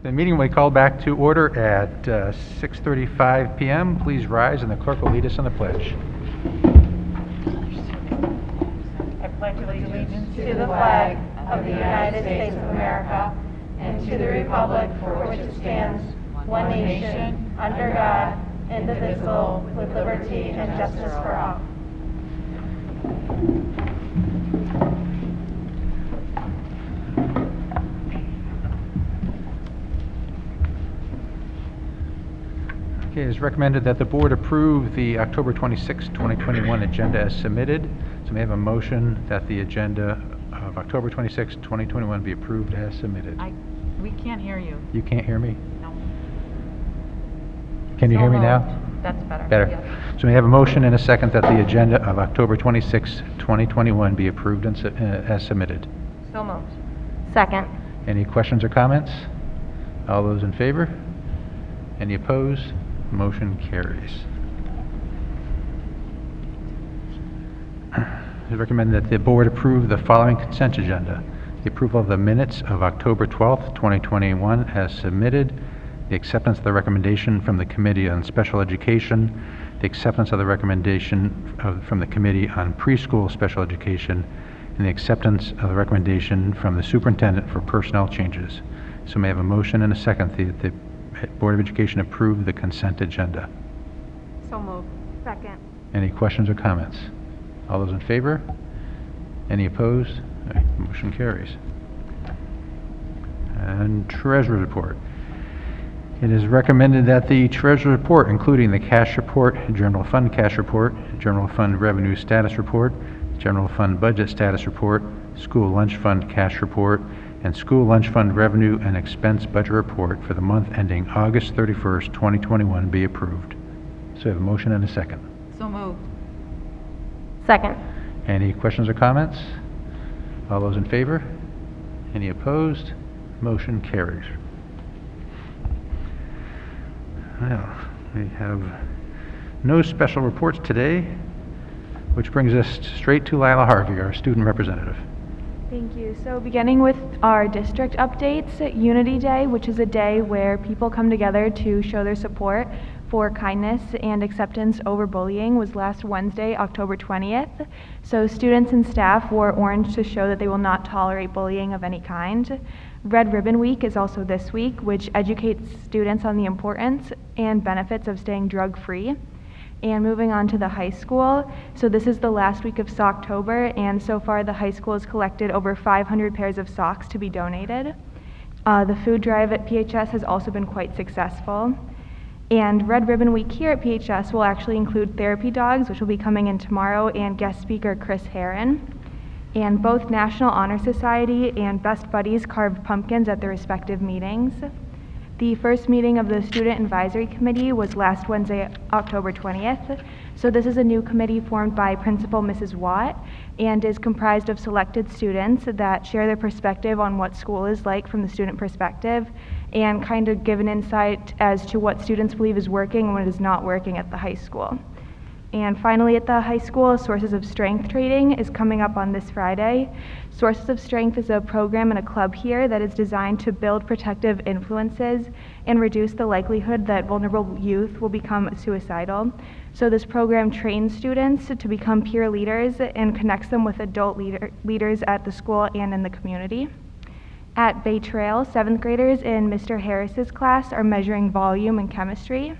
The meeting will be called back to order at 6:35 p.m. Please rise, and the clerk will lead us in the pledge. I pledge allegiance to the flag of the United States of America and to the republic for which it stands, one nation, under God, indivisible, with liberty and justice for all. Okay, it is recommended that the board approve the October 26, 2021 agenda as submitted. So may I have a motion that the agenda of October 26, 2021 be approved as submitted? We can't hear you. You can't hear me? No. Can you hear me moved. now? That's better. Better. Yes. So may I have a motion and a second that the agenda of October 26, 2021 be approved and as submitted? So moved. Second. Any questions or comments? All those in favor? Any opposed? Motion carries. It is recommended that the board approve the following consent agenda: the approval of the minutes of October 12th, 2021 as submitted, the acceptance of the recommendation from the Committee on Special Education, the acceptance of the recommendation from the Committee on Preschool Special Education, and the acceptance of the recommendation from the Superintendent for personnel changes. So may I have a motion and a second that the Board of Education approve the consent agenda? So moved. Second. Any questions or comments? All those in favor? Any opposed? All right, motion carries. And Treasurer's Report. It is recommended that the Treasurer's Report, including the cash report, General Fund cash report, General Fund revenue status report, General Fund budget status report, School lunch fund cash report, and School lunch fund revenue and expense budget report for the month ending August 31st, 2021 be approved. So we have a motion and a second. So moved. Second. Any questions or comments? All those in favor? Any opposed? Motion carries. Well, we have no special reports today, which brings us straight to Lila Harvey, our student representative. Thank you. So beginning with our district updates, Unity Day, which is a day where people come together to show their support for kindness and acceptance over bullying, was last Wednesday, October 20th. So students and staff wore orange to show that they will not tolerate bullying of any kind. Red Ribbon Week is also this week, which educates students on the importance and benefits of staying drug-free. And moving on to the high school, so this is the last week of Socktober, and so far the high school has collected over 500 pairs of socks to be donated. The food drive at PHS has also been quite successful. And Red Ribbon Week here at PHS will actually include therapy dogs, which will be coming in tomorrow, and guest speaker Chris Herron. And both National Honor Society and Best Buddies carved pumpkins at their respective meetings. The first meeting of the Student Advisory Committee was last Wednesday, October 20th. So this is a new committee formed by Principal Mrs. Watt and is comprised of selected students that share their perspective on what school is like from the student perspective and kind of give an insight as to what students believe is working and what is not working at the high school. And finally, at the high school, Sources of Strength training is coming up on this Friday. Sources of Strength is a program and a club here that is designed to build protective influences and reduce the likelihood that vulnerable youth will become suicidal. So this program trains students to become peer leaders and connects them with adult leaders at the school and in the community. At Bay Trail, 7th graders in Mr. Harris's class are measuring volume in chemistry.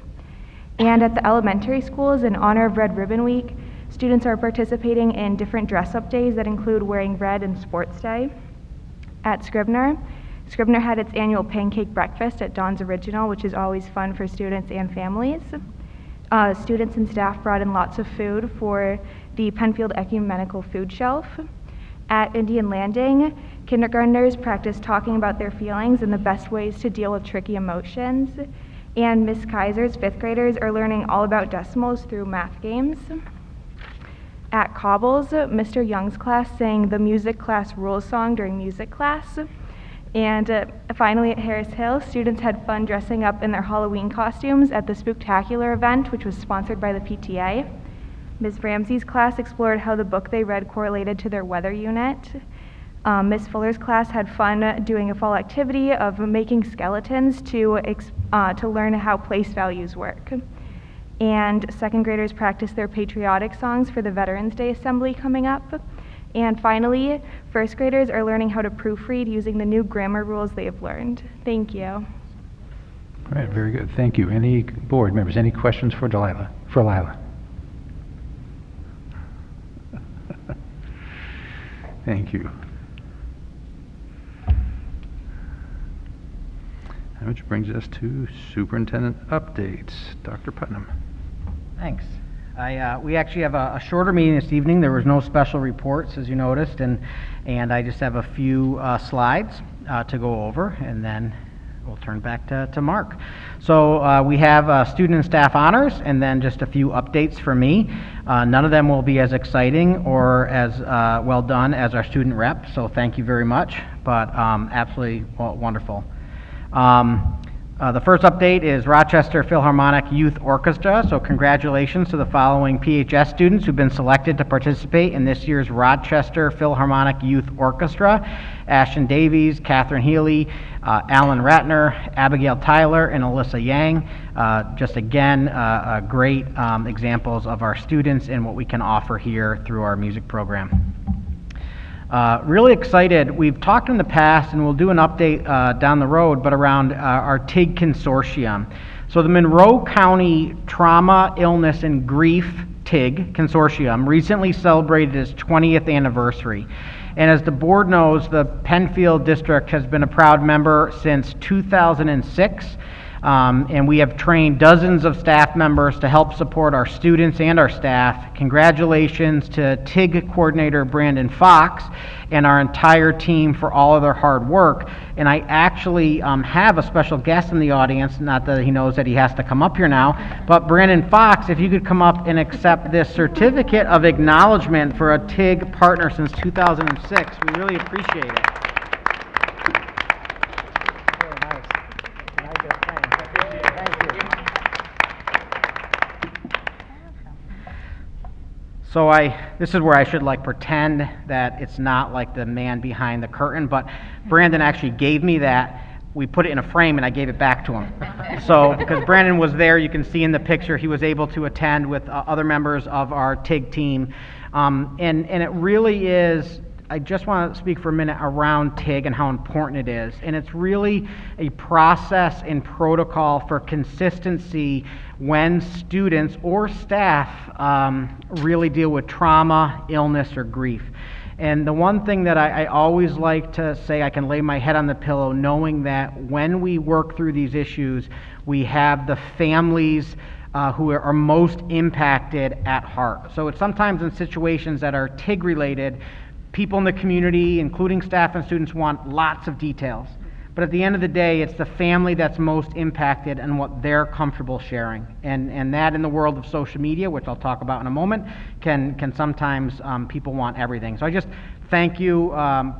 And at the elementary schools, in honor of Red Ribbon Week, students are participating in different dress-up days that include wearing red and sports day. At Scribner had its annual pancake breakfast at Dawn's Original, which is always fun for students and families. Students and staff brought in lots of food for the Penfield Ecumenical Food Shelf. At Indian Landing, kindergartners practiced talking about their feelings and the best ways to deal with tricky emotions. And Miss Kaiser's 5th graders are learning all about decimals through math games. At Cobbles, Mr. Young's class sang the music class rules song during music class. And finally at Harris Hill, students had fun dressing up in their Halloween costumes at the Spooktacular event, which was sponsored by the PTA. Ms. Ramsey's class explored how the book they read correlated to their weather unit. Miss Fuller's class had fun doing a fall activity of making skeletons to learn how place values work. And second graders practiced their patriotic songs for the Veterans Day Assembly coming up. And finally, first graders are learning how to proofread using the new grammar rules they have learned. Thank you. All right, very good. Thank you. Any board members, any questions for Lila? Thank you. Which brings us to superintendent updates. Dr. Putnam. Thanks. We actually have a shorter meeting this evening. There was no special reports, as you noticed, and I just have a few slides to go over, and then we'll turn back to Mark. So we have student and staff honors, and then just a few updates for me. None of them will be as exciting or as well done as our student rep, so thank you very much, but absolutely wonderful. The first update is Rochester Philharmonic Youth Orchestra, so congratulations to the following PHS students who've been selected to participate in this year's Rochester Philharmonic Youth Orchestra: Ashton Davies, Catherine Healy, Alan Ratner, Abigail Tyler, and Alyssa Yang. Just again, great examples of our students and what we can offer here through our music program. Really excited. We've talked in the past, and we'll do an update down the road, but around our TIG Consortium. So the Monroe County Trauma, Illness, and Grief TIG Consortium recently celebrated its 20th anniversary. And as the board knows, the Penfield District has been a proud member since 2006. And we have trained dozens of staff members to help support our students and our staff. Congratulations to TIG coordinator Brandon Fox and our entire team for all of their hard work. And I actually have a special guest in the audience, not that he knows that he has to come up here now, but Brandon Fox, if you could come up and accept this certificate of acknowledgement for a TIG partner since 2006. We really appreciate it. So this is where I should pretend that it's not like the man behind the curtain, but Brandon actually gave me that. We put it in a frame and I gave it back to him. So, because Brandon was there, you can see in the picture, he was able to attend with other members of our TIG team. And it really is, I just want to speak for a minute around TIG and how important it is. And it's really a process and protocol for consistency when students or staff really deal with trauma, illness, or grief. And the one thing that I always like to say, I can lay my head on the pillow knowing that when we work through these issues, we have the families who are most impacted at heart. So it's sometimes in situations that are TIG related, people in the community, including staff and students, want lots of details. But at the end of the day, it's the family that's most impacted and what they're comfortable sharing. And that in the world of social media, which I'll talk about in a moment, can sometimes people want everything. So I just thank you,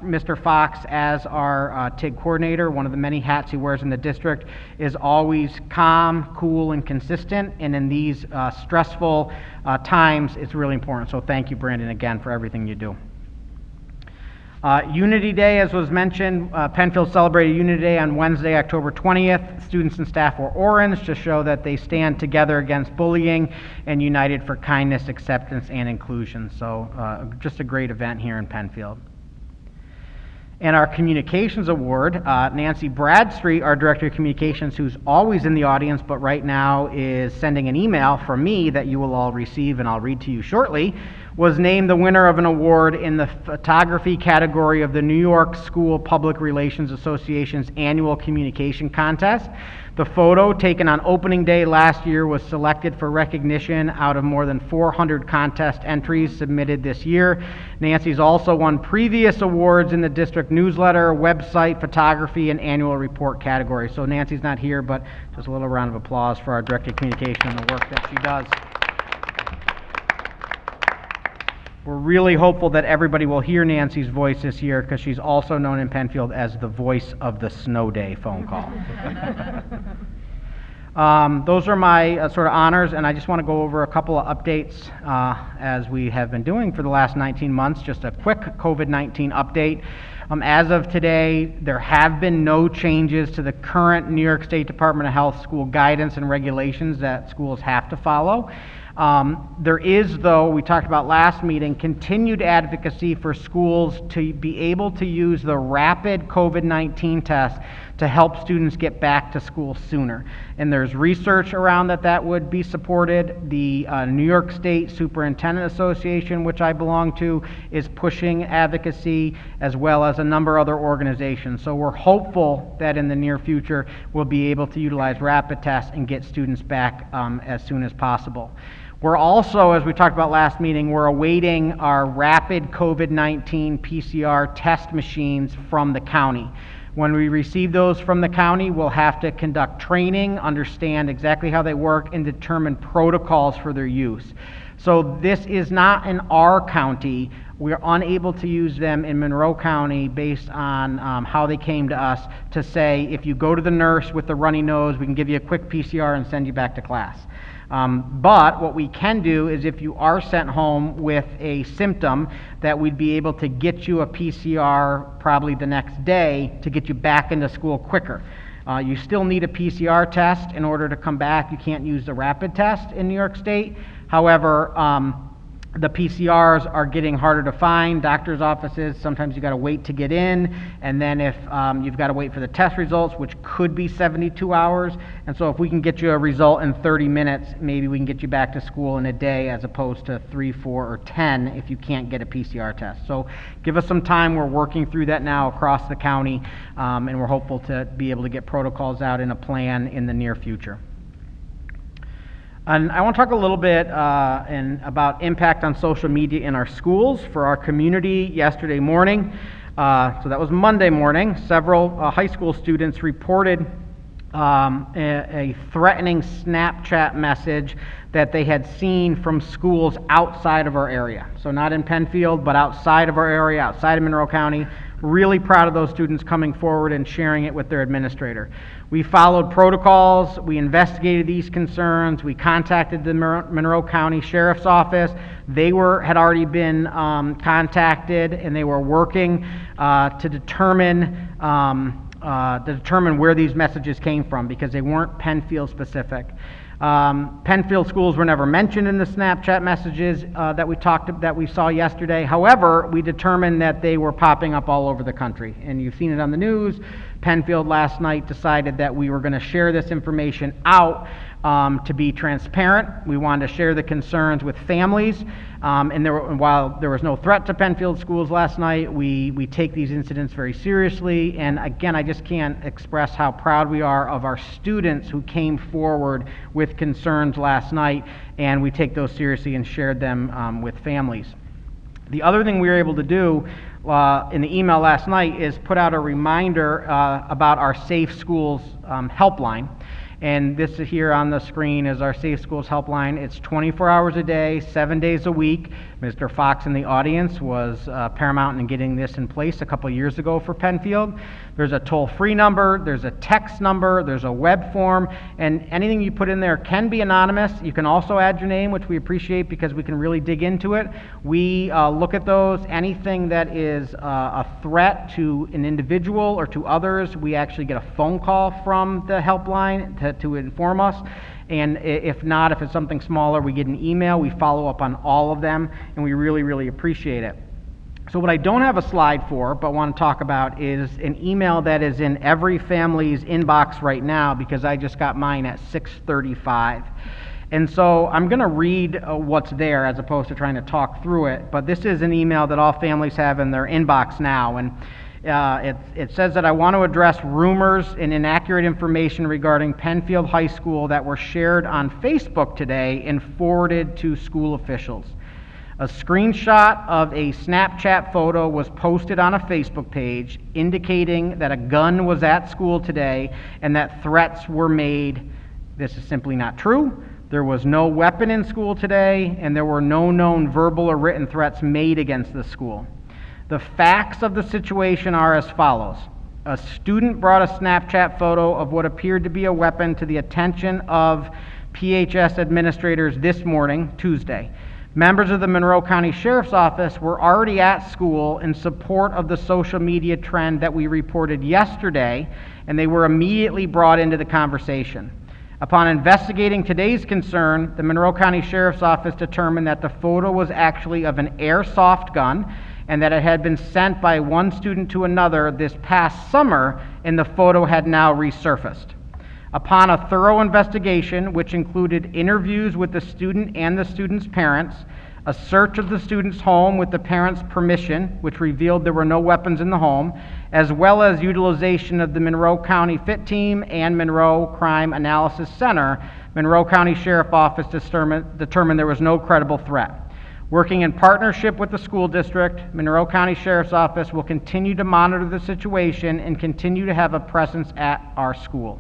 Mr. Fox, as our TIG coordinator. One of the many hats he wears in the district is always calm, cool, and consistent. And in these stressful times, it's really important. So thank you, Brandon, again, for everything you do. Unity Day, as was mentioned, Penfield celebrated Unity Day on Wednesday, October 20th. Students and staff wore orange to show that they stand together against bullying and united for kindness, acceptance, and inclusion. So just a great event here in Penfield. And our Communications Award, Nancy Bradstreet, our Director of Communications, who's always in the audience, but right now is sending an email from me that you will all receive, and I'll read to you shortly, was named the winner of an award in the photography category of the New York School Public Relations Association's annual communication contest. The photo taken on opening day last year was selected for recognition out of more than 400 contest entries submitted this year. Nancy's also won previous awards in the district newsletter, website, photography, and annual report category. So Nancy's not here, but just a little round of applause for our Director of Communication and the work that she does. We're really hopeful that everybody will hear Nancy's voice this year because she's also known in Penfield as the voice of the snow day phone call. Those are my sort of honors, and I just want to go over a couple of updates as we have been doing for the last 19 months. Just a quick COVID-19 update. As of today, there have been no changes to the current New York State Department of Health school guidance and regulations that schools have to follow. There is, though, we talked about last meeting, continued advocacy for schools to be able to use the rapid COVID-19 test to help students get back to school sooner. And there's research around that would be supported. The New York State Superintendent Association, which I belong to, is pushing advocacy, as well as a number of other organizations. So we're hopeful that in the near future we'll be able to utilize rapid tests and get students back as soon as possible. We're also, as we talked about last meeting, we're awaiting our rapid COVID-19 PCR test machines from the county. When we receive those from the county, we'll have to conduct training, understand exactly how they work, and determine protocols for their use. So this is not in our county. We're unable to use them in Monroe County based on how they came to us to say, if you go to the nurse with the runny nose, we can give you a quick PCR and send you back to class. But what we can do is, if you are sent home with a symptom, that we'd be able to get you a PCR probably the next day to get you back into school quicker. You still need a PCR test in order to come back. You can't use the rapid test in New York State. However, the PCRs are getting harder to find. Doctors' offices, sometimes you got to wait to get in, and then if you've got to wait for the test results, which could be 72 hours. And so if we can get you a result in 30 minutes, maybe we can get you back to school in a day, as opposed to 3, 4, or 10 if you can't get a PCR test. So give us some time. We're working through that now across the county, and we're hopeful to be able to get protocols out in a plan in the near future. And I want to talk a little bit about impact on social media in our schools for our community yesterday morning. So that was Monday morning. Several high school students reported a threatening Snapchat message that they had seen from schools outside of our area. So not in Penfield, but outside of our area, outside of Monroe County. Really proud of those students coming forward and sharing it with their administrator. We followed protocols, we investigated these concerns, we contacted the Monroe County Sheriff's Office. They had already been contacted, and they were working to determine where these messages came from, because they weren't Penfield specific. Penfield schools were never mentioned in the Snapchat messages that we saw yesterday. However, we determined that they were popping up all over the country, and you've seen it on the news. Penfield last night decided that we were going to share this information out to be transparent. We wanted to share the concerns with families, and while there was no threat to Penfield schools last night, we take these incidents very seriously. And again, I just can't express how proud we are of our students who came forward with concerns last night, and we take those seriously and shared them with families. The other thing we were able to do in the email last night is put out a reminder about our Safe Schools helpline. And this here on the screen is our Safe Schools helpline. It's 24 hours a day, 7 days a week. Mr. Fox in the audience was paramount in getting this in place a couple years ago for Penfield. There's a toll-free number, there's a text number, there's a web form, and anything you put in there can be anonymous. You can also add your name, which we appreciate because we can really dig into it. We look at those. Anything that is a threat to an individual or to others, we actually get a phone call from the helpline to inform us. And if not, if it's something smaller, we get an email. We follow up on all of them, and we really, really appreciate it. So what I don't have a slide for, but want to talk about, is an email that is in every family's inbox right now, because I just got mine at 6:35. And so I'm going to read what's there as opposed to trying to talk through it. But this is an email that all families have in their inbox now. And it says that I want to address rumors and inaccurate information regarding Penfield High School that were shared on Facebook today and forwarded to school officials. A screenshot of a Snapchat photo was posted on a Facebook page indicating that a gun was at school today and that threats were made. This is simply not true. There was no weapon in school today, and there were no known verbal or written threats made against the school. The facts of the situation are as follows. A student brought a Snapchat photo of what appeared to be a weapon to the attention of PHS administrators this morning, Tuesday. Members of the Monroe County Sheriff's Office were already at school in support of the social media trend that we reported yesterday, and they were immediately brought into the conversation. Upon investigating today's concern, the Monroe County Sheriff's Office determined that the photo was actually of an airsoft gun and that it had been sent by one student to another this past summer, and the photo had now resurfaced. Upon a thorough investigation, which included interviews with the student and the student's parents, a search of the student's home with the parents' permission, which revealed there were no weapons in the home, as well as utilization of the Monroe County FIT Team and Monroe Crime Analysis Center, Monroe County Sheriff's Office determined there was no credible threat. Working in partnership with the school district, Monroe County Sheriff's Office will continue to monitor the situation and continue to have a presence at our school.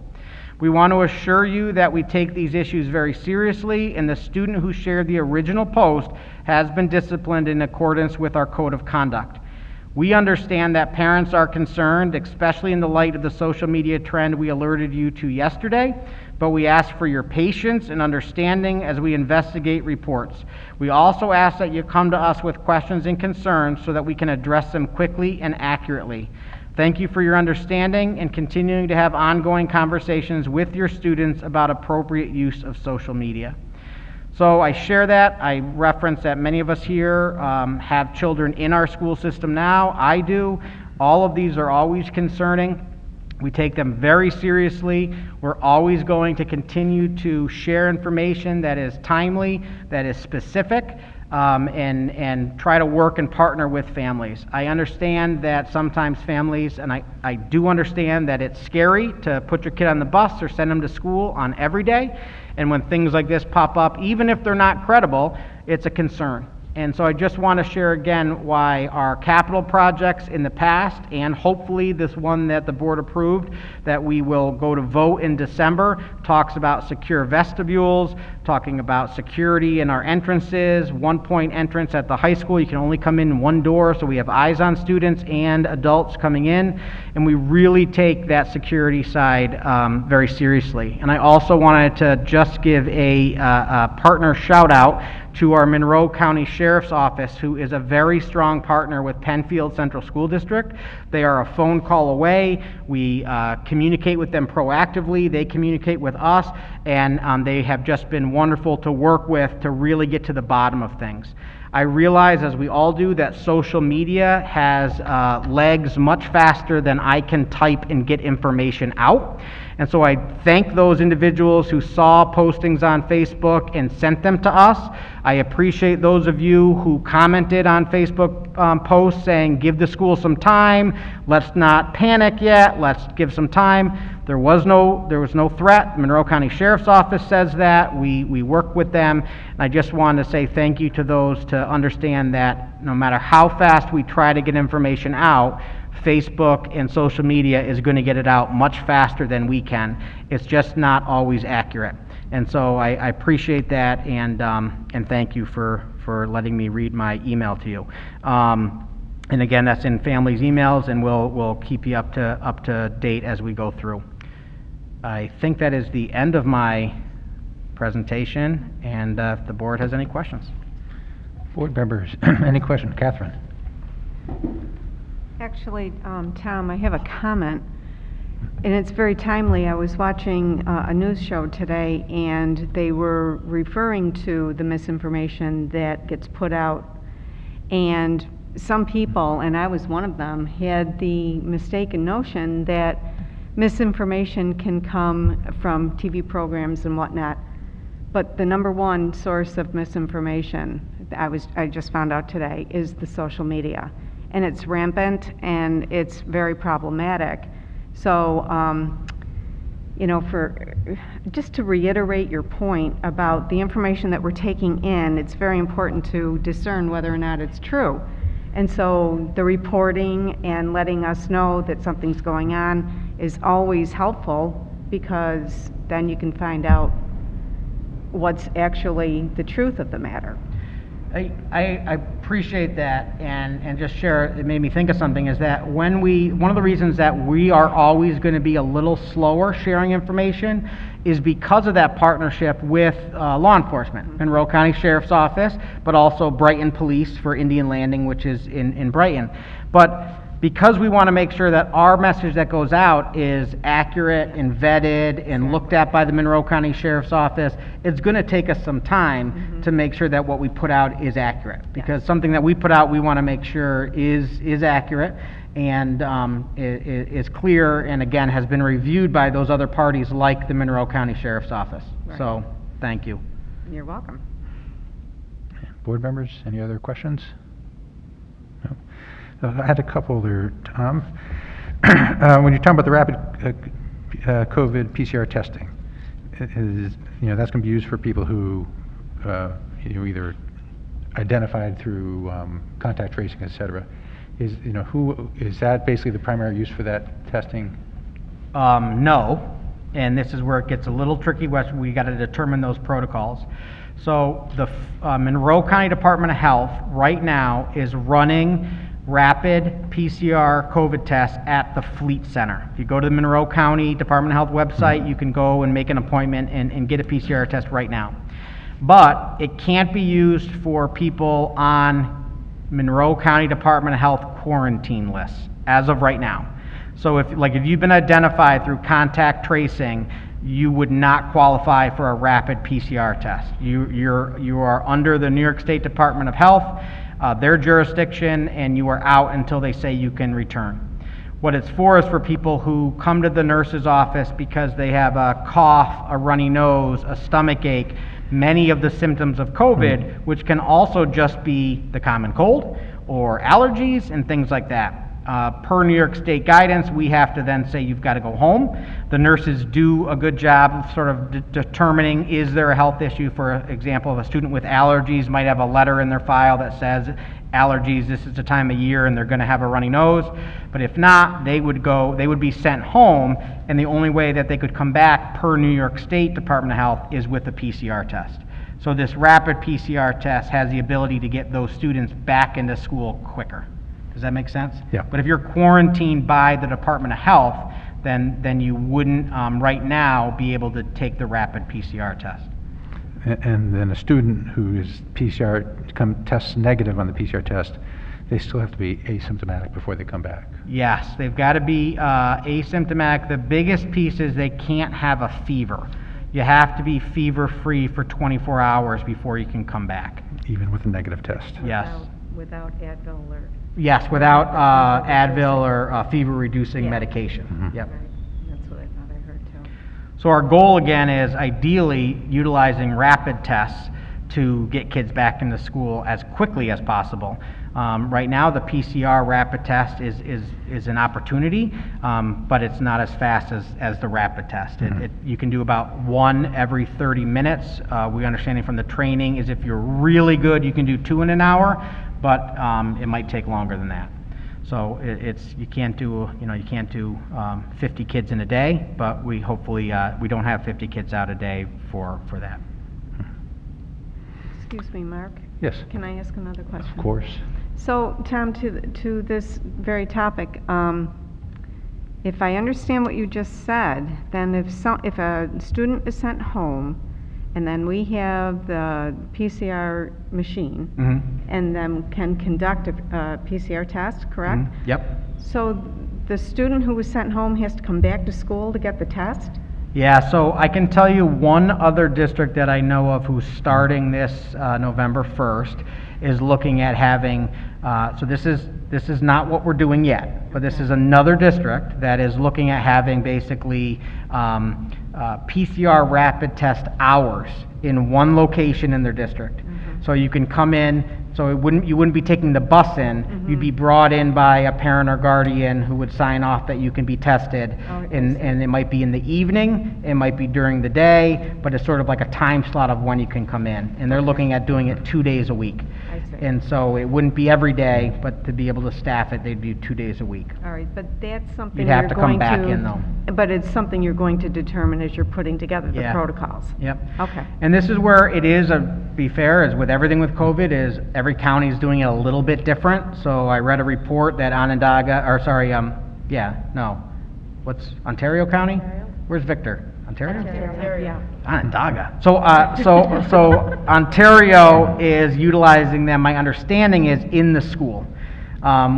We want to assure you that we take these issues very seriously, and the student who shared the original post has been disciplined in accordance with our code of conduct. We understand that parents are concerned, especially in the light of the social media trend we alerted you to yesterday, but we ask for your patience and understanding as we investigate reports. We also ask that you come to us with questions and concerns so that we can address them quickly and accurately. Thank you for your understanding and continuing to have ongoing conversations with your students about appropriate use of social media. So I share that. I reference that many of us here have children in our school system now. I do. All of these are always concerning. We take them very seriously. We're always going to continue to share information that is timely, that is specific, and try to work and partner with families. I understand that sometimes families, and I do understand that it's scary to put your kid on the bus or send them to school on every day, and when things like this pop up, even if they're not credible, it's a concern. And so I just want to share again why our capital projects in the past, and hopefully this one that the board approved, that we will go to vote in December, talks about secure vestibules, talking about security in our entrances, one-point entrance at the high school. You can only come in one door, so we have eyes on students and adults coming in, and we really take that security side very seriously. And I also wanted to just give a partner shout-out to our Monroe County Sheriff's Office, who is a very strong partner with Penfield Central School District. They are a phone call away. We communicate with them proactively. They communicate with us, and they have just been wonderful to work with to really get to the bottom of things. I realize, as we all do, that social media has legs much faster than I can type and get information out. And so I thank those individuals who saw postings on Facebook and sent them to us. I appreciate those of you who commented on Facebook posts saying, give the school some time, let's not panic yet, let's give some time. There was no threat. Monroe County Sheriff's Office says that. We work with them. And I just want to say thank you to those to understand that no matter how fast we try to get information out, Facebook and social media is going to get it out much faster than we can. It's just not always accurate. And so I appreciate that, and thank you for letting me read my email to you. And again, that's in families' emails, and we'll keep you up to date as we go through. I think that is the end of my presentation, and if the board has any questions. Board members, any questions? Catherine? Actually, Tom, I have a comment, and it's very timely. I was watching a news show today, and they were referring to the misinformation that gets put out, and some people, and I was one of them, had the mistaken notion that misinformation can come from TV programs and whatnot, but the number one source of misinformation, I just found out today, is the social media. And it's rampant, and it's very problematic. So, just to reiterate your point about the information that we're taking in, it's very important to discern whether or not it's true. And so the reporting and letting us know that something's going on is always helpful, because then you can find out what's actually the truth of the matter. I appreciate that, and just share, it made me think of something, is that one of the reasons that we are always going to be a little slower sharing information is because of that partnership with law enforcement, Monroe County Sheriff's Office, but also Brighton Police for Indian Landing, which is in Brighton. But because we want to make sure that our message that goes out is accurate and vetted and looked at by the Monroe County Sheriff's Office, it's going to take us some time to make sure that what we put out is accurate. Because something that we put out, we want to make sure is accurate and is clear, and again, has been reviewed by those other parties like the Monroe County Sheriff's Office. Right. So, thank you. You're welcome. Board members, any other questions? No? I had a couple there, Tom. When you're talking about the rapid COVID PCR testing, that's going to be used for people who either identified through contact tracing, et cetera. Who is that basically the primary use for that testing? No, and this is where it gets a little tricky. We got to determine those protocols. So the Monroe County Department of Health right now is running rapid PCR COVID tests at the Fleet Center. If you go to the Monroe County Department of Health website, you can go and make an appointment and get a PCR test right now. But it can't be used for people on Monroe County Department of Health quarantine lists as of right now. So if you've been identified through contact tracing, you would not qualify for a rapid PCR test. You are under the New York State Department of Health, their jurisdiction, and you are out until they say you can return. What it's for is for people who come to the nurse's office because they have a cough, a runny nose, a stomach ache, many of the symptoms of COVID, which can also just be the common cold or allergies and things like that. Per New York State guidance, we have to then say you've got to go home. The nurses do a good job of sort of determining, is there a health issue? For example, if a student with allergies might have a letter in their file that says allergies, this is the time of year and they're going to have a runny nose. But if not, they would be sent home, and the only way that they could come back per New York State Department of Health is with a PCR test. So this rapid PCR test has the ability to get those students back into school quicker. Does that make sense? Yeah. But if you're quarantined by the Department of Health, then you wouldn't right now be able to take the rapid PCR test. And then a student who is tests negative on the PCR test, they still have to be asymptomatic before they come back. Yes, they've got to be asymptomatic. The biggest piece is they can't have a fever. You have to be fever-free for 24 hours before you can come back. Even with a negative test? Yes. Without Advil or... Yes, without Advil or fever-reducing medication. Mm-hmm. Yep. Right. That's what I thought I heard too. So our goal again is ideally utilizing rapid tests to get kids back into school as quickly as possible. Right now, the PCR rapid test is an opportunity, but it's not as fast as the rapid test. Mm-hmm. You can do about one every 30 minutes. We understanding from the training is if you're really good, you can do 2 in an hour, but it might take longer than that. So you can't do 50 kids in a day, but we hopefully we don't have 50 kids out a day for that. Excuse me, Mark? Yes. Can I ask another question? Of course. So, Tom, to this very topic, if I understand what you just said, then if a student is sent home, and then we have the PCR machine, and then can conduct a PCR test, correct? Yep. So the student who was sent home has to come back to school to get the test? Yeah, so I can tell you one other district that I know of who's starting this November 1st is looking at having, so this is not what we're doing yet, but this is another district that is looking at having basically PCR rapid test hours in one location in their district. So you can come in, so you wouldn't be taking the bus in, you'd be brought in by a parent or guardian who would sign off that you can be tested, and it might be in the evening, it might be during the day, but it's sort of like a time slot of when you can come in, and they're looking at doing it 2 days a week. I see. And so it wouldn't be every day, but to be able to staff it, they'd be 2 days a week. All right, but that's something You'd have you're to going come back in though. But it's something you're going to determine as you're putting together the Yeah. protocols? Yep. Okay. And this is where it is, be fair, as with everything with COVID, is every county is doing it a little bit different. So I read a report that Onondaga, or sorry, what's Ontario County? Where's Victor? Ontario? Yeah. Onondaga. So Ontario is utilizing them, my understanding is in the school.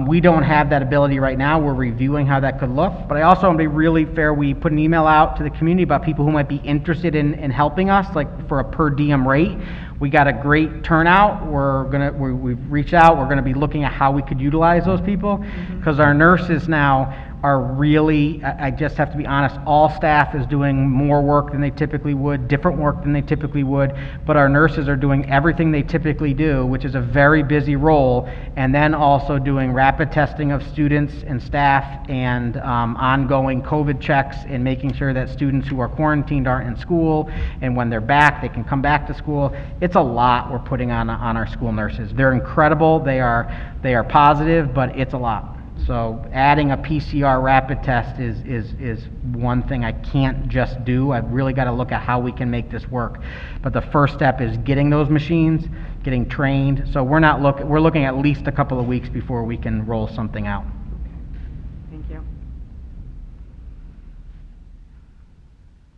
We don't have that ability right now. We're reviewing how that could look. But I also want to be really fair. We put an email out to the community about people who might be interested in helping us, like for a per diem rate. We got a great turnout. We've reached out. We're gonna be looking at how we could utilize those people, because our nurses now are really, I just have to be honest, all staff is doing more work than they typically would, different work than they typically would, but our nurses are doing everything they typically do, which is a very busy role, and then also doing rapid testing of students and staff, and ongoing COVID checks, and making sure that students who are quarantined aren't in school, and when they're back, they can come back to school. It's a lot we're putting on our school nurses. They're incredible, they are positive, but it's a lot. So adding a PCR rapid test is one thing I can't just do. I've really got to look at how we can make this work. But the first step is getting those machines, getting trained. So we're looking at least a couple of weeks before we can roll something out. Thank you.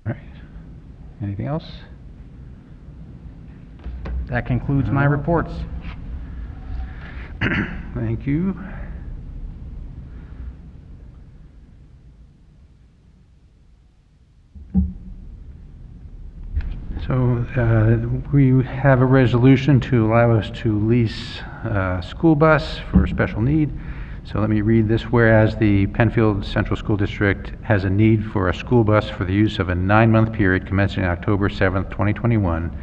All right. Anything else? That concludes my reports. Thank you. So we have a resolution to allow us to lease a school bus for a special need. So let me read this. Whereas the Penfield Central School District has a need for a school bus for the use of a 9-month period commencing October 7th, 2021,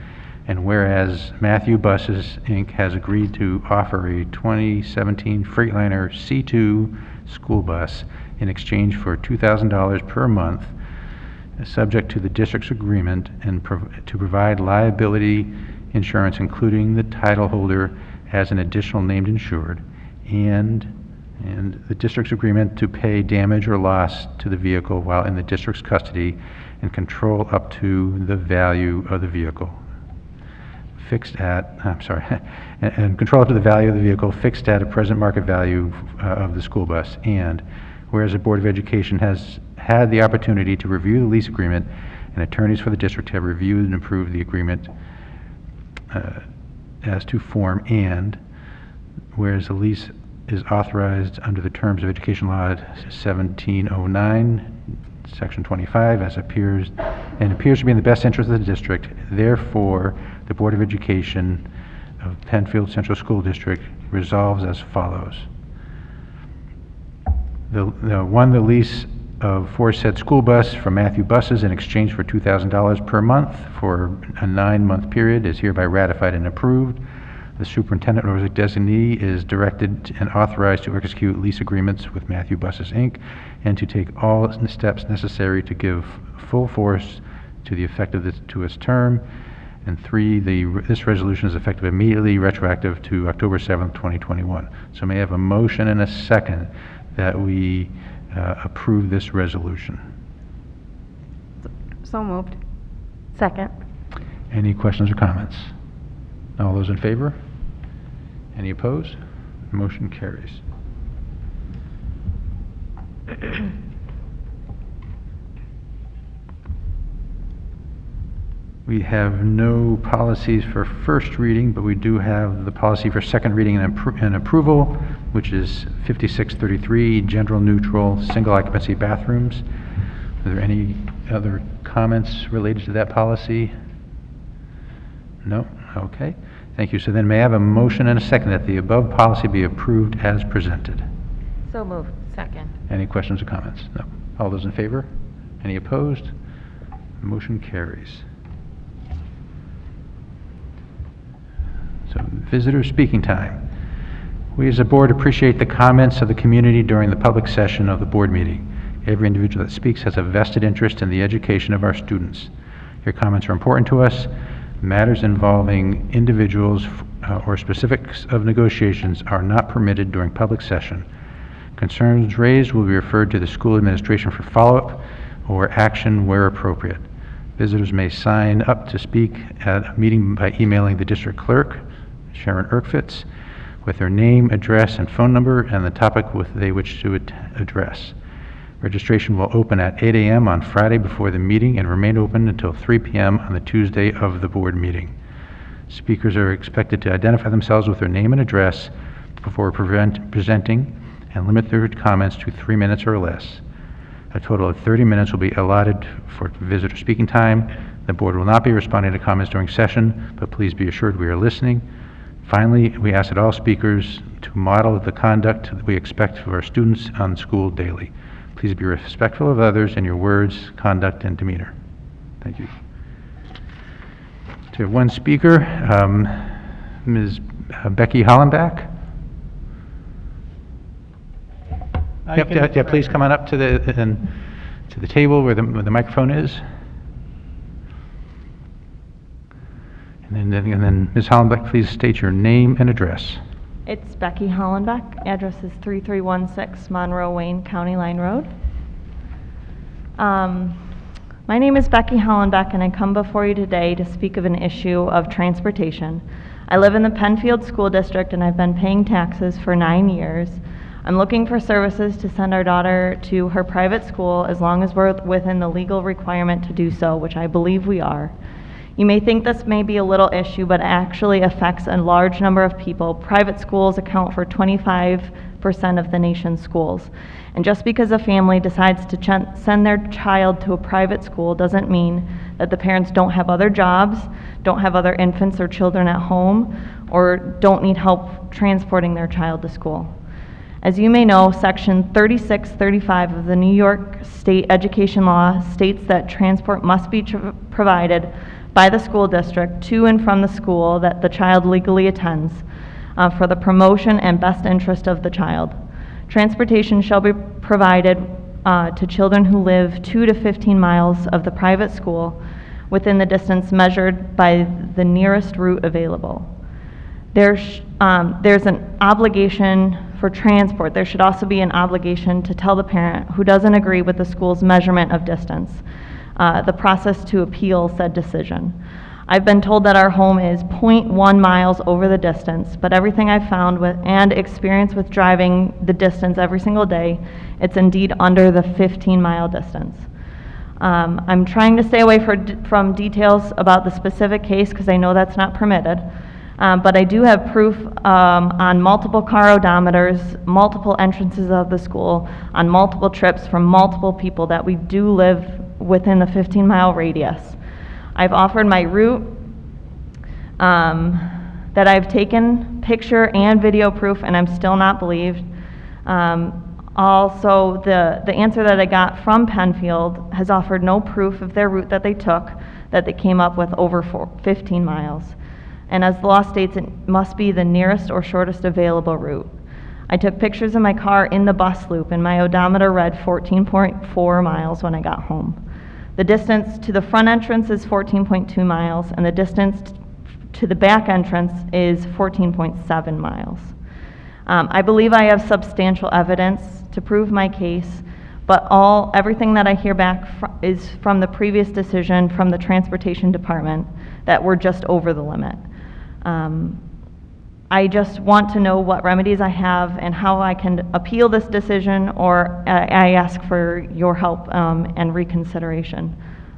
and whereas Matthew Buses, Inc. has agreed to offer a 2017 Freightliner C2 school bus in exchange for $2,000 per month, subject to the district's agreement, and to provide liability insurance, including the title holder as an additional named insured, and the district's agreement to pay damage or loss to the vehicle while in the district's custody, and control up to the value of the vehicle fixed at, and control up to the value of the vehicle fixed at a present market value of the school bus. And whereas the Board of Education has had the opportunity to review the lease agreement, and attorneys for the district have reviewed and approved the agreement as to form, and whereas the lease is authorized under the terms of Education Law 1709, Section 25, as appears to be in the best interest of the district, therefore, the Board of Education of Penfield Central School District resolves as follows. The lease of aforesaid school bus from Matthew Buses in exchange for $2,000 per month for a 9-month period is hereby ratified and approved. The superintendent or designee is directed and authorized to execute lease agreements with Matthew Buses, Inc., and to take all steps necessary to give full force to the effect of to its term. And 3, this resolution is effective immediately, retroactive to October 7th, 2021. So may I have a motion and a second that we approve this resolution? So moved. Second. Any questions or comments? All those in favor? Any opposed? Motion carries. We have no policies for first reading, but we do have the policy for second reading and approval, which is 5633, general neutral, single occupancy bathrooms. Are there any other comments related to that policy? No? Okay. Thank you. So then may I have a motion and a second that the above policy be approved as presented? So moved. Second. Any questions or comments? No. All those in favor? Any opposed? Motion carries. So, visitor speaking time. We as a board appreciate the comments of the community during the public session of the board meeting. Every individual that speaks has a vested interest in the education of our students. Your comments are important to us. Matters involving individuals or specifics of negotiations are not permitted during public session. Concerns raised will be referred to the school administration for follow-up. or action where appropriate. Visitors may sign up to speak at a meeting by emailing the district clerk, Sharon Erkfitz, with their name, address, and phone number, and the topic they wish to address. Registration will open at 8 a.m. on Friday before the meeting and remain open until 3 p.m. on the Tuesday of the board meeting. Speakers are expected to identify themselves with their name and address before presenting and limit their comments to 3 minutes or less. A total of 30 minutes will be allotted for visitor speaking time. The board will not be responding to comments during session, but please be assured we are listening. Finally, we ask that all speakers to model the conduct that we expect of our students on school daily. Please be respectful of others in your words, conduct, and demeanor. Thank you. To have one speaker, Ms. Becky Hollenbach. Please come on up to the table where the microphone is. And then Ms. Hollenbach, please state your name and address. It's Becky Hollenbach. Address is 3316 Monroe Wayne County Line Road. My name is Becky Hollenbach, and I come before you today to speak of an issue of transportation. I live in the Penfield School District, and I've been paying taxes for 9 years. I'm looking for services to send our daughter to her private school as long as we're within the legal requirement to do so, which I believe we are. You may think this may be a little issue, but it actually affects a large number of people. Private schools account for 25% of the nation's schools. And just because a family decides to send their child to a private school doesn't mean that the parents don't have other jobs, don't have other infants or children at home, or don't need help transporting their child to school. As you may know, Section 3635 of the New York State Education Law states that transport must be provided by the school district to and from the school that the child legally attends for the promotion and best interest of the child. Transportation shall be provided to children who live 2 to 15 miles of the private school within the distance measured by the nearest route available. There's an obligation for transport. There should also be an obligation to tell the parent who doesn't agree with the school's measurement of distance the process to appeal said decision. I've been told that our home is 0.1 miles over the distance, but everything I've found and experience with driving the distance every single day, it's indeed under the 15-mile distance. I'm trying to stay away from details about the specific case because I know that's not permitted, but I do have proof on multiple car odometers, multiple entrances of the school, on multiple trips from multiple people that we do live within the 15-mile radius. I've offered my route that I've taken picture and video proof, and I'm still not believed. Also, the answer that I got from Penfield has offered no proof of their route that they took, that they came up with over 15 miles. And as the law states, it must be the nearest or shortest available route. I took pictures of my car in the bus loop, and my odometer read 14.4 miles when I got home. The distance to the front entrance is 14.2 miles, and the distance to the back entrance is 14.7 miles. I believe I have substantial evidence to prove my case, but everything that I hear back is from the previous decision from the Transportation Department that we're just over the limit. I just want to know what remedies I have and how I can appeal this decision, or I ask for your help and reconsideration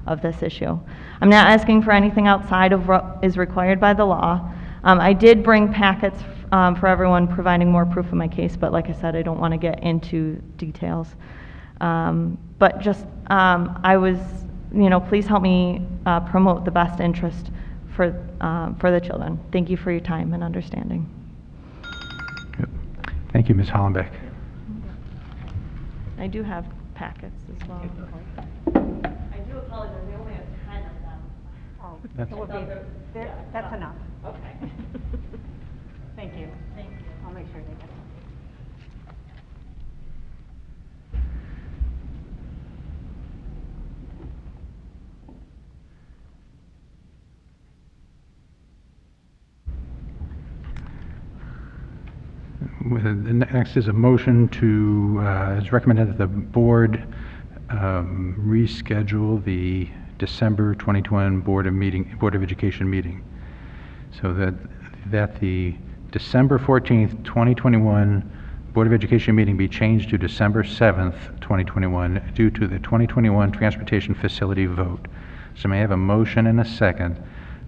of this issue. I'm not asking for anything outside of what is required by the law. I did bring packets for everyone providing more proof of my case, but like I said, I don't want to get into details. But just, please help me promote the best interest for the children. Thank you for your time and understanding. Good. Thank you, Ms. Hollenbeck. I do have packets as well. I do apologize, we only have 10 of them. Oh, That's- it will be, that's enough. Okay. Thank you. Thank you. I'll make sure they get them. The next is a motion to, as recommended that the board reschedule the December 2021 Board of Education meeting. So that the December 14th, 2021 Board of Education meeting be changed to December 7th, 2021 due to the 2021 Transportation Facility vote. So may I have a motion and a second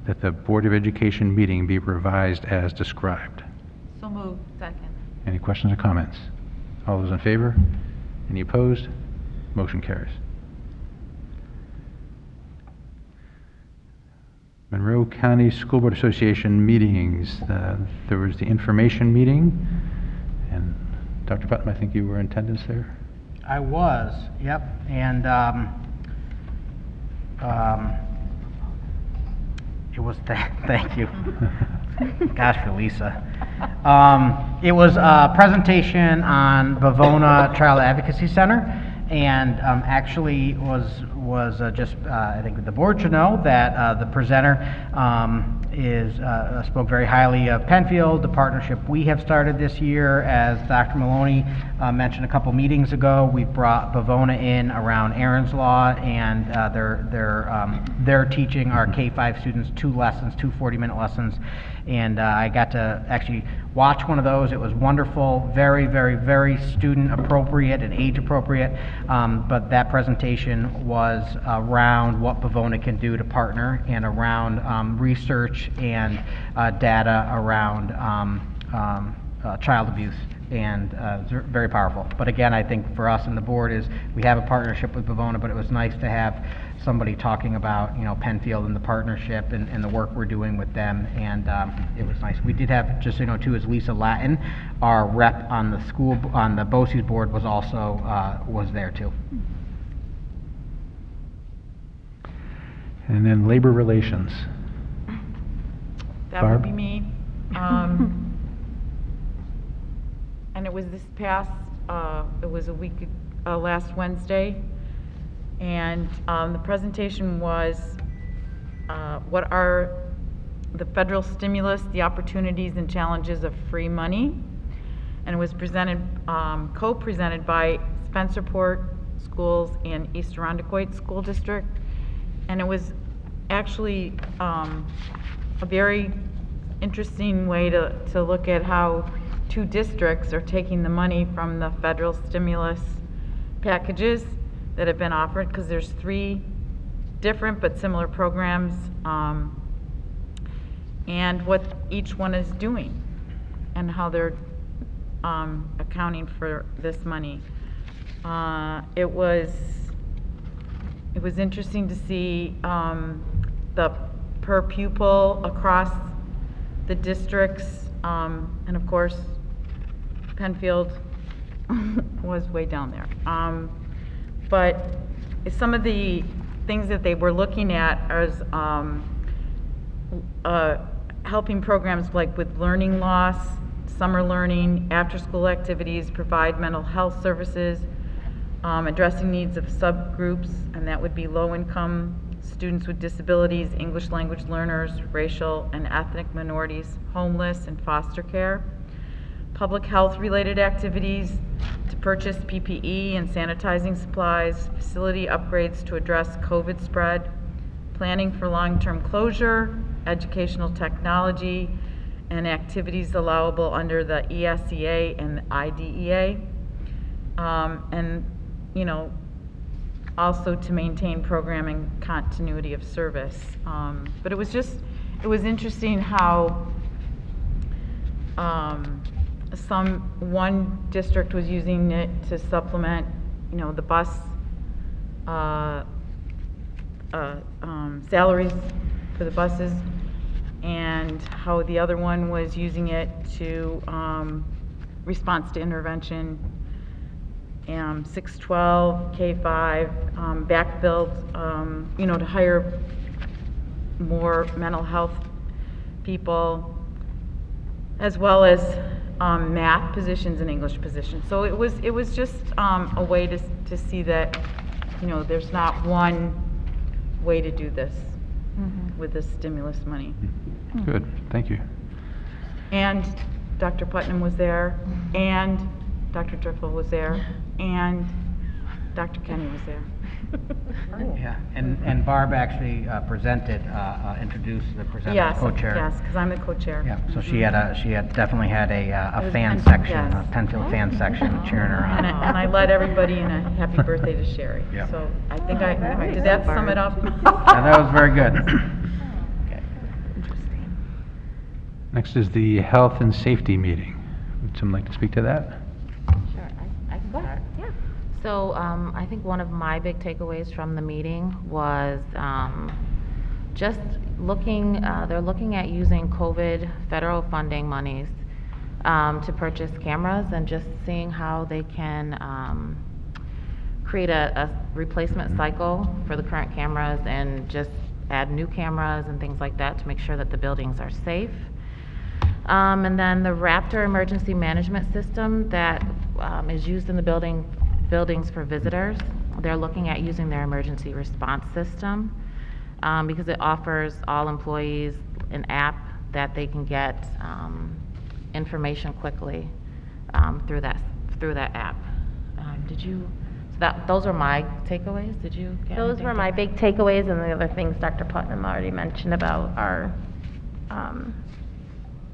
that the Board of Education meeting be revised as described? So moved. Second. Any questions or comments? All those in favor? Any opposed? Motion carries. Monroe County School Board Association meetings. There was the information meeting, and Dr. Putnam, I think you were in attendance there. I was, yep, and it was, thank you. Gosh, for Lisa. It was a presentation on Bavona Child Advocacy Center, and actually was just, I think the board should know that the presenter spoke very highly of Penfield, the partnership we have started this year. As Dr. Maloney mentioned a couple meetings ago, we brought Bavona in around Aaron's Law, and they're teaching our K-5 students 2 lessons, 2 40-minute lessons, and I got to actually watch one of those. It was wonderful, very, very, very student appropriate and age appropriate, but that presentation was around what Bavona can do to partner, and around research and data around child abuse, and very powerful. But again, I think for us and the board is we have a partnership with Bavona, but it was nice to have somebody talking about, you know, Penfield and the partnership and the work we're doing with them, and it was nice. We did have, just so you know too, is Lisa Latin, our rep on the school, on the BOCES board, was also was there too. And then labor relations. That Barb? would be me. And it was this past, it was a week, last Wednesday, and the presentation was what are the federal stimulus, the opportunities and challenges of free money, and it was presented, co-presented by Spencerport Schools and East Arundecoit School District, and it was actually a very interesting way to look at how 2 districts are taking the money from the federal stimulus packages that have been offered, because there's 3 different but similar programs, and what each one is doing and how they're accounting for this money. It was interesting to see the per pupil across the districts, and of course Penfield was way down there. But some of the things that they were looking at is helping programs like with learning loss, summer learning, after-school activities, provide mental health services, addressing needs of subgroups, and that would be low-income students with disabilities, English language learners, racial and ethnic minorities, homeless, and foster care. Public health-related activities to purchase PPE and sanitizing supplies, facility upgrades to address COVID spread, planning for long-term closure, educational technology, and activities allowable under the ESEA and the IDEA, and, you know, also to maintain programming continuity of service. But it was interesting how one district was using it to supplement, you know, the bus salaries for the buses, and how the other one was using it to response to intervention, 612, K5, backfilled, you know, to hire more mental health people, as well as math positions and English positions. So it was just a way to see that, you know, there's not one way to do this with this stimulus money. Good, thank you. And Dr. Putnam was there, and Dr. Driffel was there, and Dr. Kenny was there. Yeah, and Barb actually introduced the presenter, Yes, co-chair. yes, because I'm the co-chair. Yeah, so she had definitely had a was fan Penfield, section, yes. a Penfield fan section cheering her on. And I led everybody in a happy birthday to Sherry. Yep. So I think did that sum it up? Yeah, that was very good. Next is the health and safety meeting. Would someone like to speak to that? Sure, I can start. Yeah. So, I think one of my big takeaways from the meeting was, just looking, they're looking at using COVID federal funding monies, to purchase cameras and just seeing how they can, create a replacement cycle for the current cameras and just add new cameras and things like that to make sure that the buildings are safe. And then the Raptor emergency management system that is used in the buildings for visitors. They're looking at using their emergency response system because it offers all employees an app that they can get information quickly through that app. Those are my takeaways. Did you get Those anything were my different? big takeaways, and the other things Dr. Putnam already mentioned about our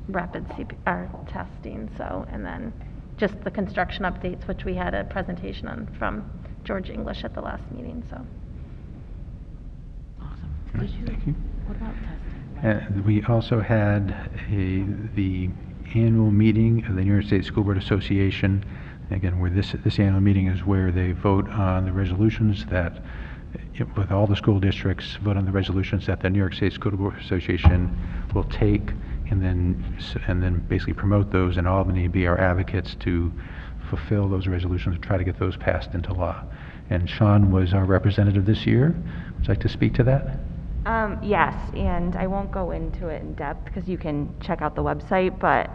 rapid CPR testing, and then just the construction updates, which we had a presentation on from George English at the last meeting, so. Awesome. Thank you. What about testing? We also had the annual meeting of the New York State School Board Association. Again, where this annual meeting is where they vote on the resolutions that, with all the school districts, vote on the resolutions that the New York State School Board Association will take, and then basically promote those in Albany, be our advocates to fulfill those resolutions and try to get those passed into law. And Sean was our representative this year. Would you like to speak to that? Yes, and I won't go into it in depth because you can check out the website, but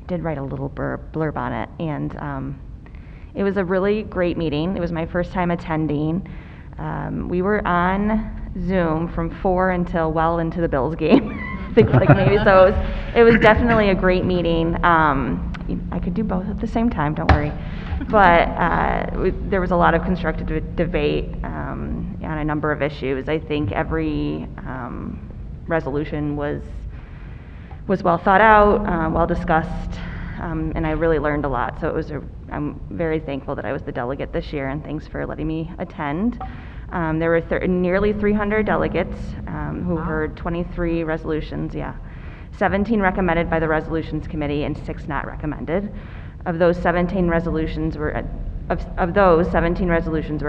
did write a little blurb on it, and it was a really great meeting. It was my first time attending. We were on Zoom from 4 until well into the Bills game. I think maybe so. It was definitely a great meeting. I could do both at the same time, don't worry. But there was a lot of constructive debate on a number of issues. I think every resolution was well thought out, well discussed, and I really learned a lot. So I'm very thankful that I was the delegate this year, and thanks for letting me attend. There were nearly 300 delegates who heard 23 resolutions, 17 recommended by the Resolutions Committee and 6 not recommended. Of those, 17 resolutions were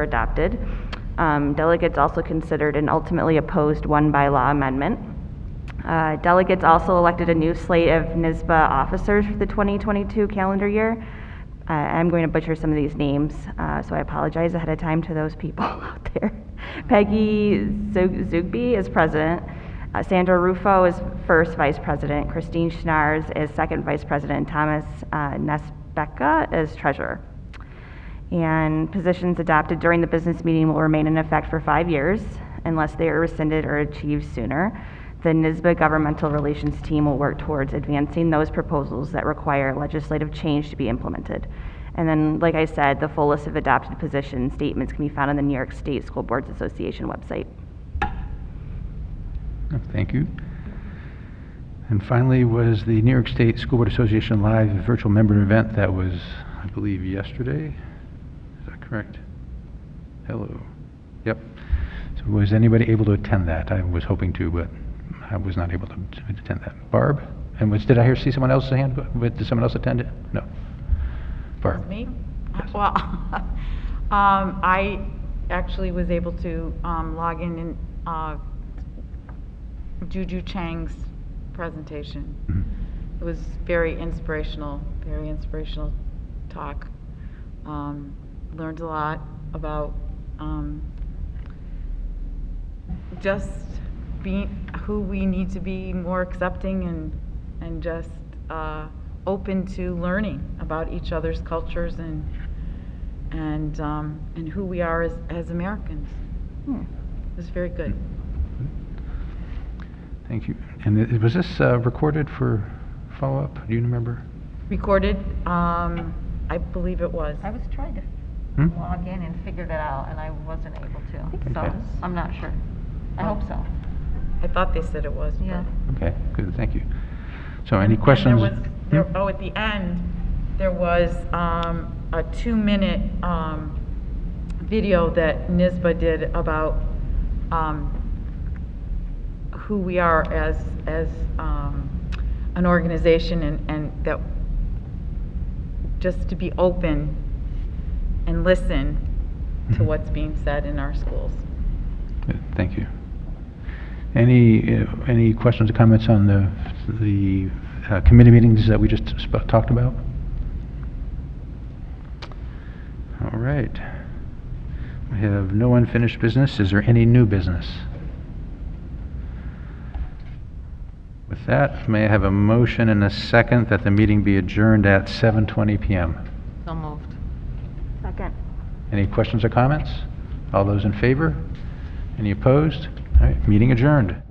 adopted. Delegates also considered and ultimately opposed 1 bylaw amendment. Delegates also elected a new slate of NYSSBA officers for the 2022 calendar year. I'm going to butcher some of these names, so I apologize ahead of time to those people out there. Peggy Zugby is president. Sandra Rufo is first vice president. Christine Schnars is second vice president. Thomas Nesbecka is treasurer. And positions adopted during the business meeting will remain in effect for 5 years unless they are rescinded or achieved sooner. The NYSSBA governmental relations team will work towards advancing those proposals that require legislative change to be implemented. And then, like I said, the full list of adopted position statements can be found on the New York State School Boards Association website. Thank you. And finally was the New York State School Board Association Live virtual member event that was, I believe, yesterday. Is that correct? Hello. Yep. So was anybody able to attend that? I was hoping to, but I was not able to attend that. Barb? And did I see someone else's hand? Did someone else attend it? No. Barb? Me? Yes. Well, I actually was able to log in Juju Chang's presentation. Mhm. It was very inspirational talk. Learned a lot about just being who we need to be, more accepting and just open to learning about each other's cultures and who we are as Americans. It was very good. Thank you. And was this recorded for follow-up? Do you remember? Recorded, I believe it was. I was trying to log in and figured it out, and I wasn't able to. So, Okay. I'm not sure. I hope so. I thought they said it was. but- Yeah. Okay, good, thank you. So any And questions? at the end, there was a 2-minute video that NYSSBA did about who we are as an organization, and that just to be open and listen to what's being said in our schools. Good, thank you. Any questions or comments on the committee meetings that we just talked about? All right. We have no unfinished business. Is there any new business? With that, may I have a motion and a second that the meeting be adjourned at 7:20 p.m.? So moved. Second. Any questions or comments? All those in favor? Any opposed? All right, meeting adjourned.